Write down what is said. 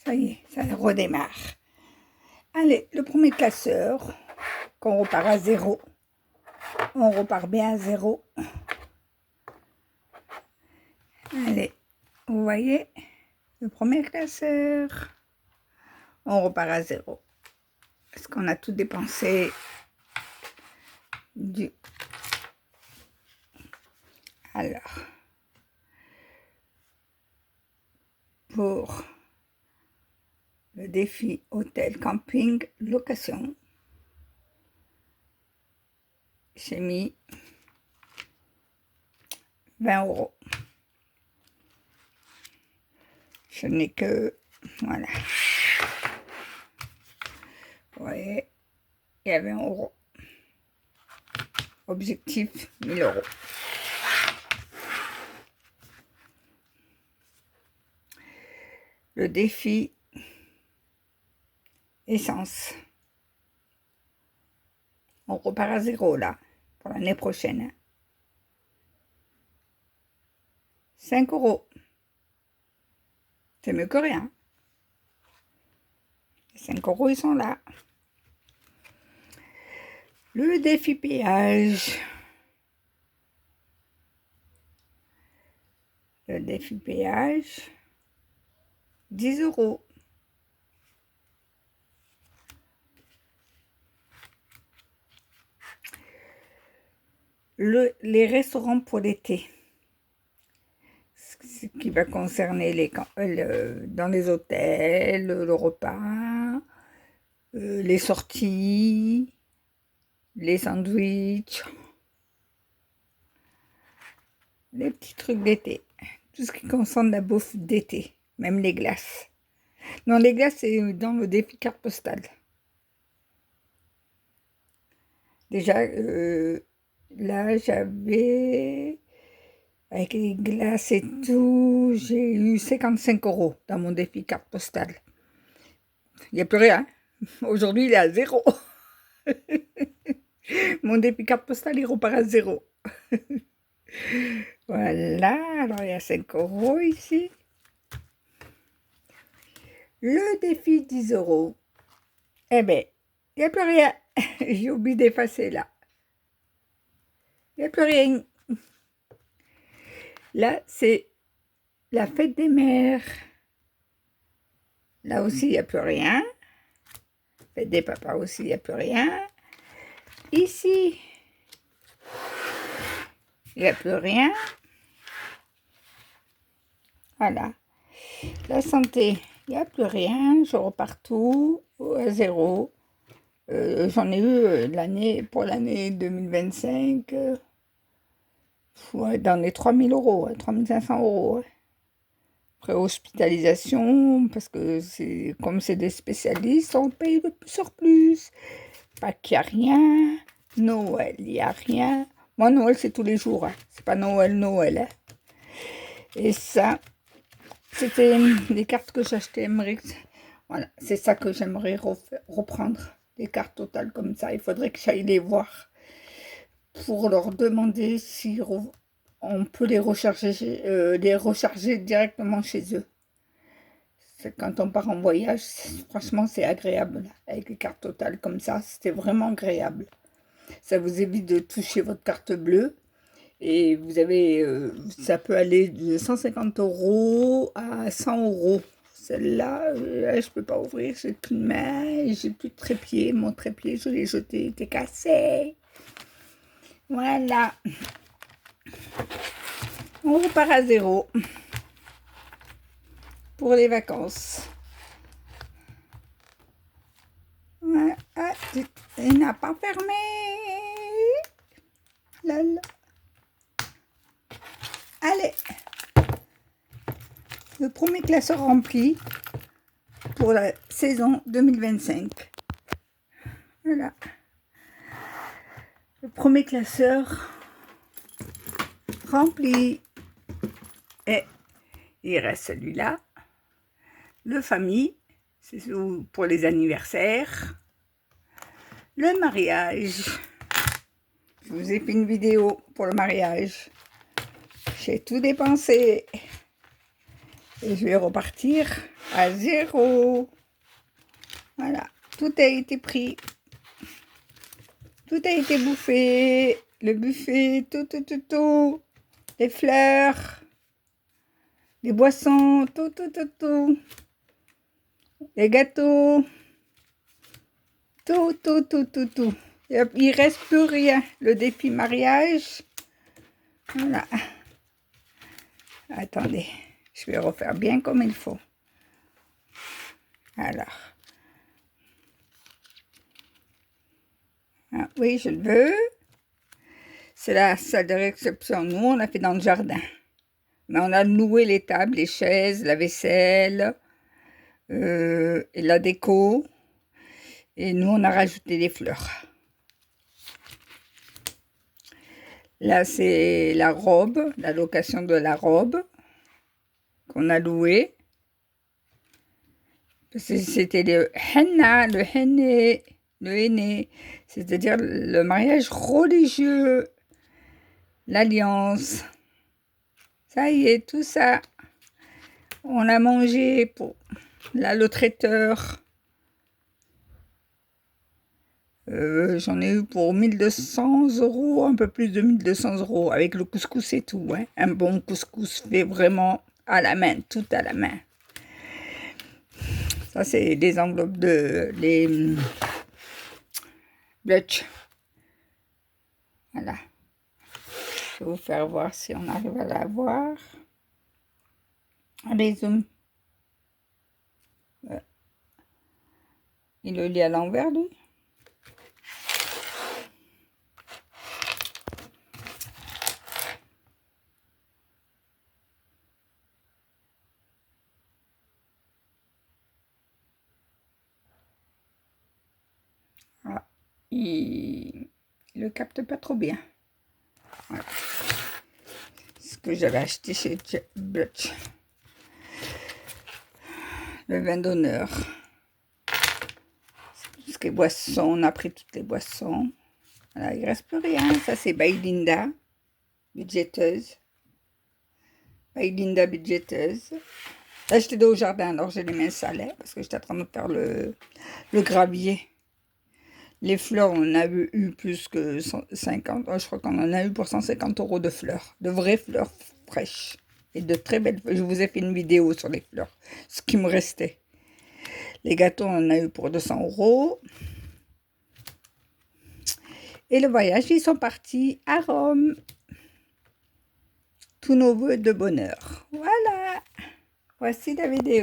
Ça y est, ça redémarre. Allez, le premier classeur, qu'on repart à 0. On repart bien à 0. Allez, vous voyez, le premier classeur, on repart à 0. Parce qu'on a tout dépensé du... Alors, pour le défi hôtel, camping, location, j'ai mis 20 €. Je n'ai que... Voilà. Vous voyez, il y a 20 €. Objectif, 1000 €. Le défi essence. On repart à 0 là, pour l'année prochaine. 5 €. C'est mieux que rien. Les 5 €, ils sont là. Le défi péage. Le défi péage, 10 €. Les restaurants pour l'été. Ce qui va concerner dans les hôtels, le repas, les sorties, les sandwichs, les petits trucs d'été. Tout ce qui concerne la bouffe d'été, même les glaces. Non, les glaces, c'est dans le défi carte postale. Déjà, là, j'avais, avec les glaces et tout, j'ai eu 55 € dans mon défi carte postale. Il n'y a plus rien. Aujourd'hui, il est à 0. Mon défi carte postale, il repart à 0. Voilà, alors il y a 5 € ici. Le défi 10 €. Eh bien, il n'y a plus rien. J'ai oublié d'effacer là. Il n'y a plus rien. Là, c'est la fête des mères. Là aussi, il n'y a plus rien. Fête des papas aussi, il n'y a plus rien. Ici, il n'y a plus rien. Voilà. La santé, il n'y a plus rien. Je repars tout à 0. J'en ai eu pour l'année 2025, dans les 3000 €, 3500 €. Après, hospitalisation, parce que comme c'est des spécialistes, on paye de plus en plus. Pas qu'il n'y a rien. Noël, il n'y a rien. Moi, Noël, c'est tous les jours. Hein. C'est pas Noël. Hein. Et ça, c'était les cartes que j'achetais. Voilà, c'est ça que j'aimerais reprendre. Des cartes totales comme ça. Il faudrait que j'aille les voir pour leur demander si on peut les recharger directement chez eux. Quand on part en voyage, franchement, c'est agréable. Avec les cartes totales comme ça, c'était vraiment agréable. Ça vous évite de toucher votre carte bleue. Et vous avez, ça peut aller de 150 € à 100 €. Celle-là, je peux pas ouvrir, j'ai qu'une main, j'ai plus de trépied. Mon trépied, je l'ai jeté, il était cassé. Voilà. On repart à 0 pour les vacances. Ouais, ah, il n'a pas fermé. Lol. Allez. Le premier classeur rempli pour la saison 2025. Voilà. Le premier classeur rempli. Et il reste celui-là. Le famille, c'est pour les anniversaires. Le mariage. Je vous ai fait une vidéo pour le mariage. J'ai tout dépensé. Et je vais repartir à 0. Voilà, tout a été pris. Tout a été bouffé. Le buffet, tout. Les fleurs, les boissons, tout. Les gâteaux, tout. Il reste plus rien. Le défi mariage. Voilà. Attendez, je vais refaire bien comme il faut. Alors. Ah, oui, je le veux. C'est la salle de réception. Nous, on l'a fait dans le jardin. Mais on a loué les tables, les chaises, la vaisselle, et la déco. Et nous, on a rajouté des fleurs. Là, c'est la robe, la location de la robe qu'on a louée. C'était le henna, le henné, c'est-à-dire le mariage religieux, l'alliance. Ça y est, tout ça, on a mangé pour là le traiteur. J'en ai eu pour 1200 €, un peu plus de 1200 € avec le couscous et tout. Hein. Un bon couscous fait vraiment à la main, tout à la main. Ça, c'est des enveloppes les Blutch. Voilà. Je vais vous faire voir si on arrive à la voir. Allez, zoom. Il le lit à l'envers, lui. Ah, il le capte pas trop bien. Voilà. Ce que j'avais acheté chez Blutch. Le vin d'honneur. Tout ce qui est boisson, on a pris toutes les boissons. Voilà, il ne reste plus rien. Ça, c'est by Linda, budgéteuse. By Linda, budgéteuse. Là, j'étais au jardin, alors j'ai les mains salées parce que j'étais en train de faire le gravier. Les fleurs, on en a eu plus que 50. Je crois qu'on en a eu pour 150 € de fleurs. De vraies fleurs fraîches. Et de très belles fleurs. Je vous ai fait une vidéo sur les fleurs. Ce qui me restait. Les gâteaux, on en a eu pour 200 €. Et le voyage, ils sont partis à Rome. Tous nos vœux de bonheur. Voilà. Voici la vidéo.